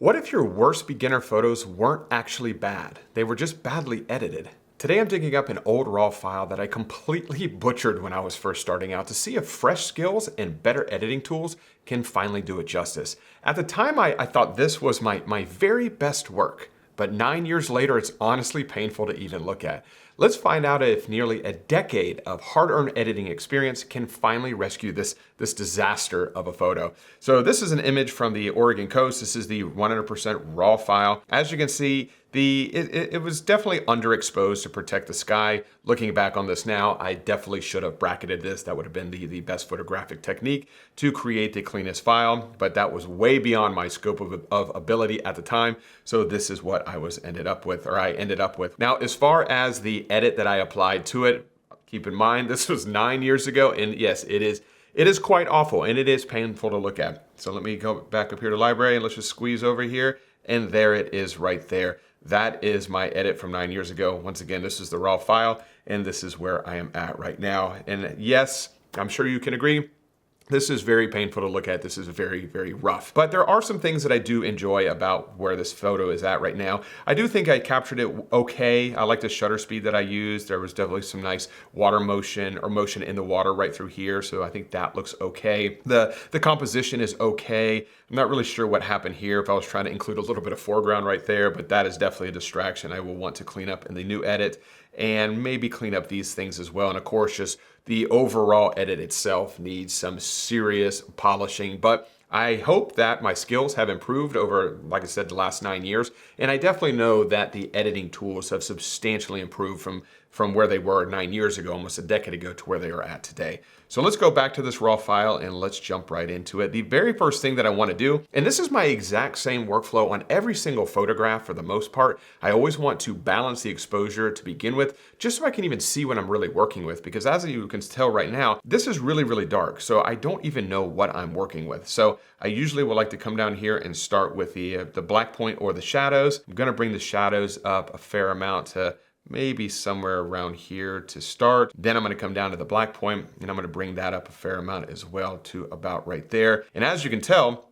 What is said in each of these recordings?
What if your worst beginner photos weren't actually bad? They were just badly edited. Today I'm digging up an old RAW file that I completely butchered when I was first starting out to see if fresh skills and better editing tools can finally do it justice. At the time I thought this was my very best work, but 9 years later it's honestly painful to even look at. Let's find out if nearly a decade of hard-earned editing experience can finally rescue this disaster of a photo. So this is an image from the Oregon coast. This is the 100% RAW file. As you can see, it was definitely underexposed to protect the sky. Looking back on this now, I definitely should have bracketed this. That would have been the best photographic technique to create the cleanest file, but that was way beyond my scope of ability at the time. So this is what I ended up with. Now, as far as the edit that I applied to it, keep in mind, this was 9 years ago, and yes, it is quite awful, and it is painful to look at. So let me go back up here to library, and let's just squeeze over here, and there it is right there. That is my edit from 9 years ago. Once again, this is the RAW file, and this is where I am at right now. And yes, I'm sure you can agree, this is very painful to look at. This is very, very rough. But there are some things that I do enjoy about where this photo is at right now. I do think I captured it okay. I like the shutter speed that I used. There was definitely some nice water motion or motion in the water right through here. So I think that looks okay. The composition is okay. I'm not really sure what happened here if I was trying to include a little bit of foreground right there, but that is definitely a distraction I will want to clean up in the new edit and maybe clean up these things as well. And of course, just the overall edit itself needs some serious polishing, but I hope that my skills have improved over, like I said, the last 9 years. And I definitely know that the editing tools have substantially improved from where they were 9 years ago, almost a decade ago, to where they are at today. So let's go back to this RAW file and let's jump right into it. The very first thing that I want to do, and this is my exact same workflow on every single photograph for the most part, I always want to balance the exposure to begin with, just so I can even see what I'm really working with, because as you can tell right now, this is really, really dark. So I don't even know what I'm working with. So I usually would like to come down here and start with the black point or the shadows. I'm going to bring the shadows up a fair amount to maybe somewhere around here to start. Then I'm going to come down to the black point and I'm going to bring that up a fair amount as well to about right there. And as you can tell,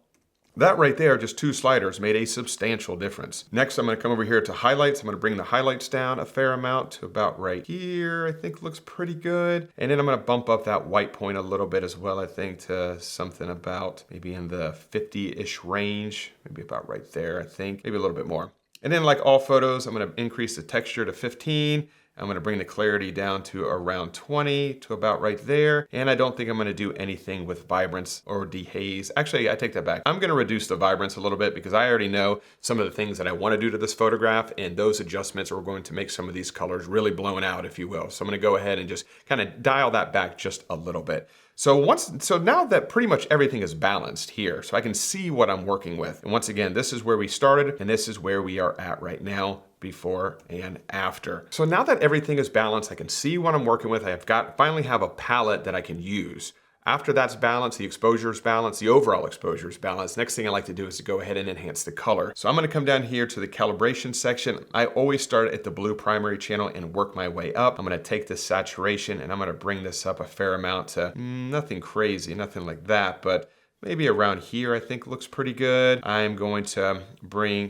that right there, just 2 sliders, made a substantial difference. Next, I'm going to come over here to highlights. I'm going to bring the highlights down a fair amount to about right here. I think looks pretty good. And then I'm going to bump up that white point a little bit as well, I think, to something about maybe in the 50-ish range, maybe about right there, I think, maybe a little bit more. And then like all photos, I'm going to increase the texture to 15. I'm going to bring the clarity down to around 20 to about right there. And I don't think I'm going to do anything with vibrance or dehaze. Actually, I take that back. I'm going to reduce the vibrance a little bit because I already know some of the things that I want to do to this photograph, and those adjustments are going to make some of these colors really blown out, if you will. So I'm going to go ahead and just kind of dial that back just a little bit. So now that pretty much everything is balanced here, so I can see what I'm working with. And once again, this is where we started and this is where we are at right now, before and after. So now that everything is balanced, I can see what I'm working with. Finally have a palette that I can use. After that's balanced, the exposure is balanced, the overall exposure is balanced. Next thing I like to do is to go ahead and enhance the color. So I'm going to come down here to the calibration section. I always start at the blue primary channel and work my way up. I'm going to take this saturation and I'm going to bring this up a fair amount to nothing crazy, nothing like that, but maybe around here I think looks pretty good. I'm going to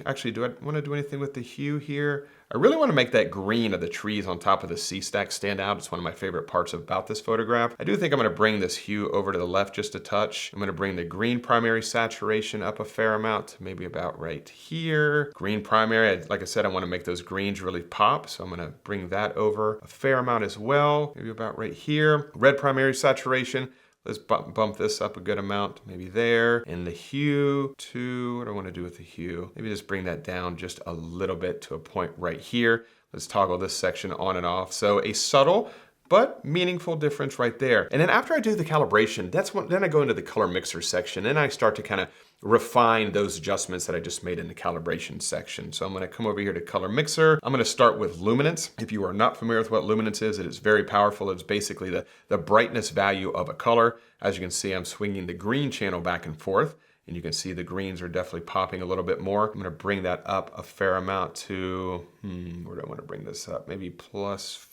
actually, do I want to do anything with the hue here? I really want to make that green of the trees on top of the C-stack stand out. It's one of my favorite parts about this photograph. I do think I'm going to bring this hue over to the left just a touch. I'm going to bring the green primary saturation up a fair amount to maybe about right here. Green primary, like I said, I want to make those greens really pop. So I'm going to bring that over a fair amount as well, maybe about right here. Red primary saturation. Let's bump this up a good amount, maybe there. And the hue to, what do I want to do with the hue? Maybe just bring that down just a little bit to a point right here. Let's toggle this section on and off. So a subtle but meaningful difference right there. And then after I do the calibration, then I go into the color mixer section and I start to kind of refine those adjustments that I just made in the calibration section. So I'm going to come over here to color mixer. I'm going to start with luminance. If you are not familiar with what luminance is, it is very powerful. It's basically the brightness value of a color. As you can see, I'm swinging the green channel back and forth. And you can see the greens are definitely popping a little bit more. I'm going to bring that up a fair amount to, where do I want to bring this up? Maybe plus,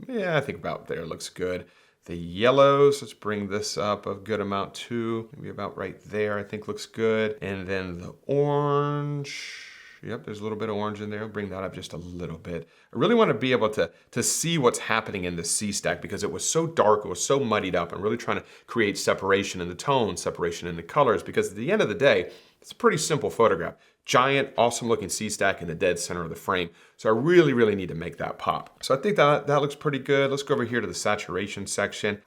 yeah, I think about there looks good. The yellows, let's bring this up a good amount too. Maybe about right there, I think looks good. And then the orange. Yep, there's a little bit of orange in there. I'll bring that up just a little bit. I really want to be able to see what's happening in the C stack because it was so dark, it was so muddied up. I'm really trying to create separation in the tone, separation in the colors, because at the end of the day, it's a pretty simple photograph. Giant, awesome looking C stack in the dead center of the frame. So I really, really need to make that pop. So I think that looks pretty good. Let's go over here to the saturation section.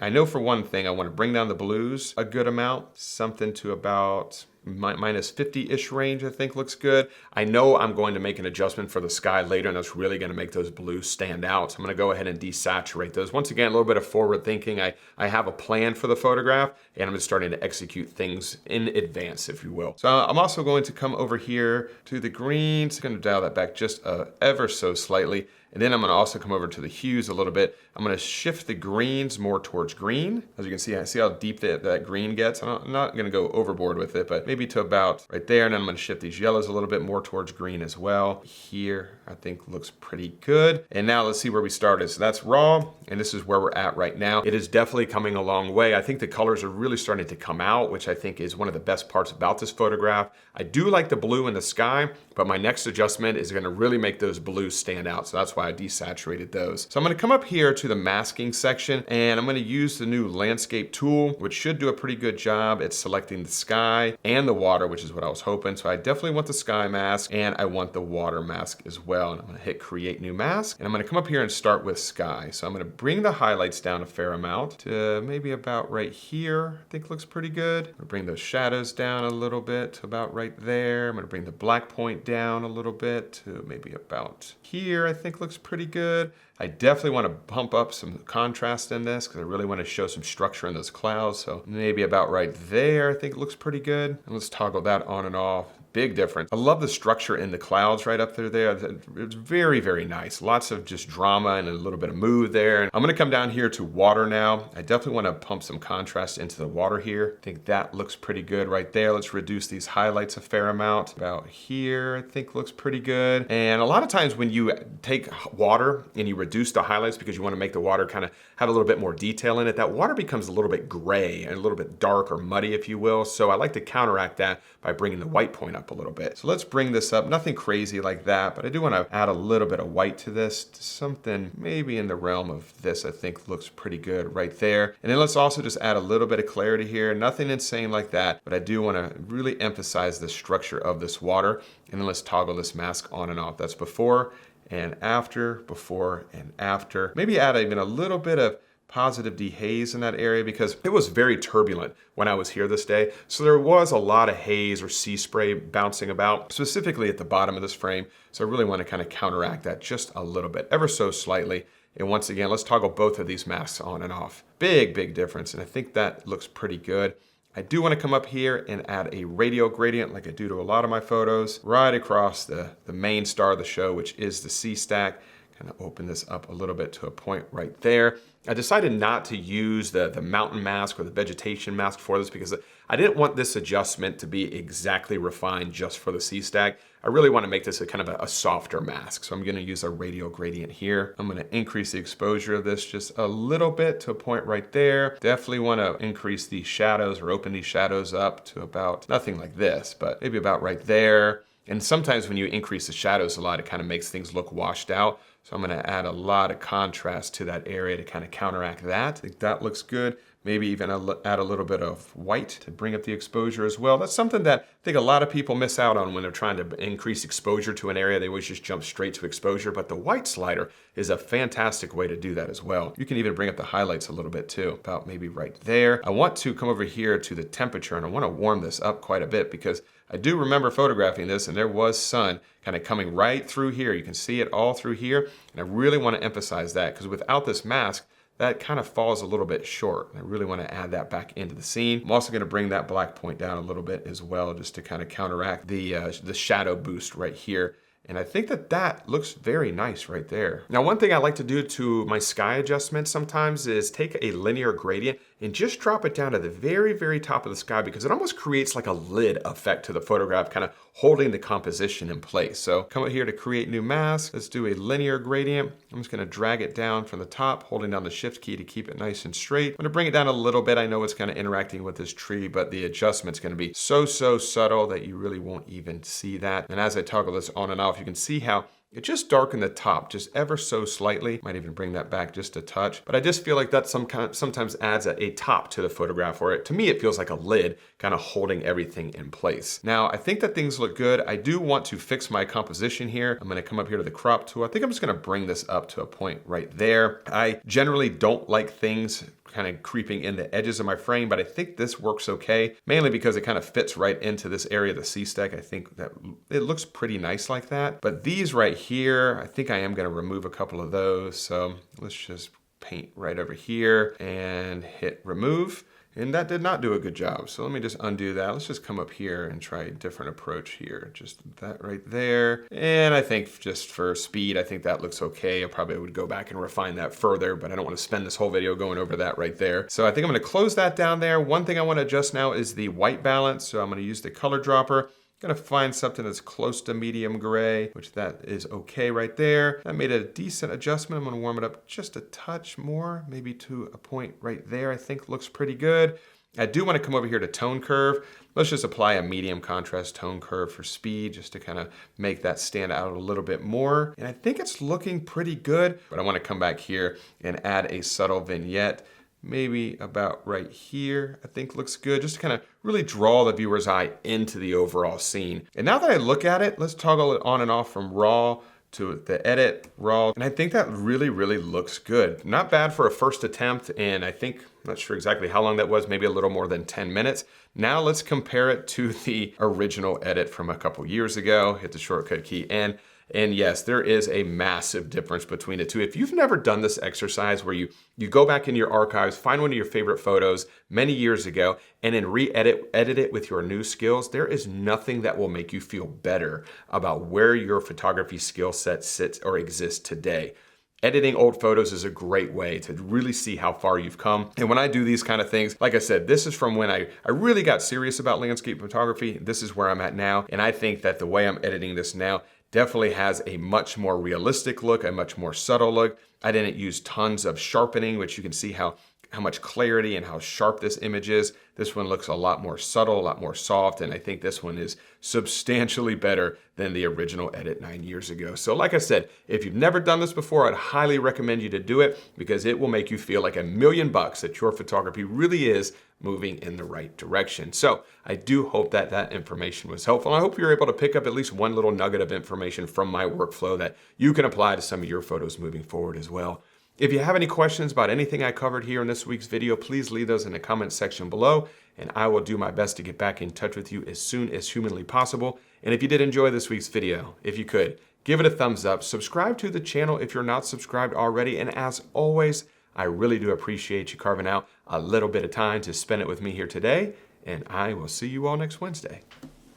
I know for one thing, I want to bring down the blues a good amount, something to about minus 50-ish range, I think looks good. I know I'm going to make an adjustment for the sky later, and that's really going to make those blues stand out. So I'm going to go ahead and desaturate those. Once again, a little bit of forward thinking. I have a plan for the photograph, and I'm just starting to execute things in advance, if you will. So I'm also going to come over here to the greens. I'm going to dial that back just ever so slightly. And then I'm gonna also come over to the hues a little bit. I'm gonna shift the greens more towards green. As you can see, I see how deep that green gets. I'm not gonna go overboard with it, but maybe to about right there. And then I'm gonna shift these yellows a little bit more towards green as well. Here, I think looks pretty good. And now let's see where we started. So that's raw, and this is where we're at right now. It is definitely coming a long way. I think the colors are really starting to come out, which I think is one of the best parts about this photograph. I do like the blue in the sky, but my next adjustment is gonna really make those blues stand out. So that's why I desaturated those. So I'm gonna come up here to the masking section, and I'm gonna use the new landscape tool, which should do a pretty good job at selecting the sky and the water, which is what I was hoping. So I definitely want the sky mask, and I want the water mask as well. And I'm gonna hit create new mask, and I'm gonna come up here and start with sky. So I'm gonna bring the highlights down a fair amount to maybe about right here. I think looks pretty good. I'm gonna bring those shadows down a little bit to about right there. I'm gonna bring the black point down a little bit to maybe about here. I think looks pretty good. I definitely want to pump up some contrast in this because I really want to show some structure in those clouds. So maybe about right there, I think looks pretty good. And let's toggle that on and off. Big difference. I love the structure in the clouds right up there. It's very, very nice. Lots of just drama and a little bit of mood there. I'm gonna come down here to water now. I definitely wanna pump some contrast into the water here. I think that looks pretty good right there. Let's reduce these highlights a fair amount. About here, I think looks pretty good. And a lot of times when you take water and you reduce the highlights because you wanna make the water kind of have a little bit more detail in it, that water becomes a little bit gray and a little bit dark or muddy, if you will. So I like to counteract that by bringing the white point up a little bit. So let's bring this up, nothing crazy like that, but I do want to add a little bit of white to this, to something maybe in the realm of this. I think looks pretty good right there. And then let's also just add a little bit of clarity here, nothing insane like that, but I do want to really emphasize the structure of this water. And then let's toggle this mask on and off. That's before and after, before and after. Maybe add even a little bit of positive dehaze in that area because it was very turbulent when I was here this day. So there was a lot of haze or sea spray bouncing about, specifically at the bottom of this frame. So I really want to kind of counteract that just a little bit, ever so slightly. And once again, let's toggle both of these masks on and off. Big, big difference. And I think that looks pretty good. I do want to come up here and add a radial gradient like I do to a lot of my photos, right across the main star of the show, which is the C stack. Kind of open this up a little bit to a point right there. I decided not to use the mountain mask or the vegetation mask for this because I didn't want this adjustment to be exactly refined just for the C stack. I really want to make this a kind of a softer mask. So I'm going to use a radial gradient here. I'm going to increase the exposure of this just a little bit to a point right there. Definitely want to increase these shadows or open these shadows up to about nothing like this, but maybe about right there. And sometimes when you increase the shadows a lot, it kind of makes things look washed out. So I'm gonna add a lot of contrast to that area to kind of counteract that. I think that looks good. Maybe even add a little bit of white to bring up the exposure as well. That's something that I think a lot of people miss out on when they're trying to increase exposure to an area. They always just jump straight to exposure, but the white slider is a fantastic way to do that as well. You can even bring up the highlights a little bit too, about maybe right there. I want to come over here to the temperature, and I want to warm this up quite a bit because I do remember photographing this and there was sun kind of coming right through here. You can see it all through here. And I really want to emphasize that because without this mask, that kind of falls a little bit short. I really want to add that back into the scene. I'm also going to bring that black point down a little bit as well, just to kind of counteract the shadow boost right here. And I think that looks very nice right there. Now, one thing I like to do to my sky adjustment sometimes is take a linear gradient and just drop it down to the very, very top of the sky because it almost creates like a lid effect to the photograph, kind of holding the composition in place. So come up here to create new mask. Let's do a linear gradient. I'm just gonna drag it down from the top, holding down the shift key to keep it nice and straight. I'm gonna bring it down a little bit. I know it's kind of interacting with this tree, but the adjustment's gonna be so subtle that you really won't even see that. And as I toggle this on and off, you can see how it just darkened the top just ever so slightly. Might even bring that back just a touch. But I just feel like that sometimes adds a top to the photograph, or to me it feels like a lid kind of holding everything in place. Now I think that things look good. I do want to fix my composition here. I'm gonna come up here to the crop tool. I think I'm just gonna bring this up to a point right there. I generally don't like things kind of creeping in the edges of my frame, but I think this works okay, mainly because it kind of fits right into this area of the C-stack. I think that it looks pretty nice like that. But these right here, I think I am gonna remove a couple of those. So let's just paint right over here and hit remove. And that did not do a good job. So let me just undo that. Let's just come up here and try a different approach here. Just that right there. And I think just for speed, I think that looks okay. I probably would go back and refine that further, but I don't want to spend this whole video going over that right there. So I think I'm going to close that down there. One thing I want to adjust now is the white balance. So I'm going to use the color dropper. Gonna find something that's close to medium gray, which that is okay right there. I made a decent adjustment. I'm gonna warm it up just a touch more, maybe to a point right there. I think looks pretty good. I do wanna come over here to tone curve. Let's just apply a medium contrast tone curve for speed, just to kind of make that stand out a little bit more. And I think it's looking pretty good, but I wanna come back here and add a subtle vignette. Maybe about right here, I think looks good, just to kind of really draw the viewer's eye into the overall scene. And now that I look at it, let's toggle it on and off from raw to the edit, raw. And I think that really, really looks good. Not bad for a first attempt, and I think, I'm not sure exactly how long that was, maybe a little more than 10 minutes. Now let's compare it to the original edit from a couple years ago. Hit the shortcut key, and yes, there is a massive difference between the two. If you've never done this exercise where you go back into your archives, find one of your favorite photos many years ago, and then edit it with your new skills, there is nothing that will make you feel better about where your photography skill set sits or exists today. Editing old photos is a great way to really see how far you've come. And when I do these kind of things, like I said, this is from when I really got serious about landscape photography. This is where I'm at now. And I think that the way I'm editing this now definitely has a much more realistic look, a much more subtle look. I didn't use tons of sharpening, which you can see how much clarity and how sharp this image is. This one looks a lot more subtle, a lot more soft, and I think this one is substantially better than the original edit 9 years ago. So like I said, if you've never done this before, I'd highly recommend you to do it because it will make you feel like $1,000,000 that your photography really is moving in the right direction. So I do hope that that information was helpful. I hope you're able to pick up at least one little nugget of information from my workflow that you can apply to some of your photos moving forward as well. If you have any questions about anything I covered here in this week's video, please leave those in the comment section below, and I will do my best to get back in touch with you as soon as humanly possible. And if you did enjoy this week's video, if you could, give it a thumbs up, subscribe to the channel if you're not subscribed already, and as always, I really do appreciate you carving out a little bit of time to spend it with me here today, and I will see you all next Wednesday.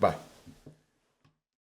Bye.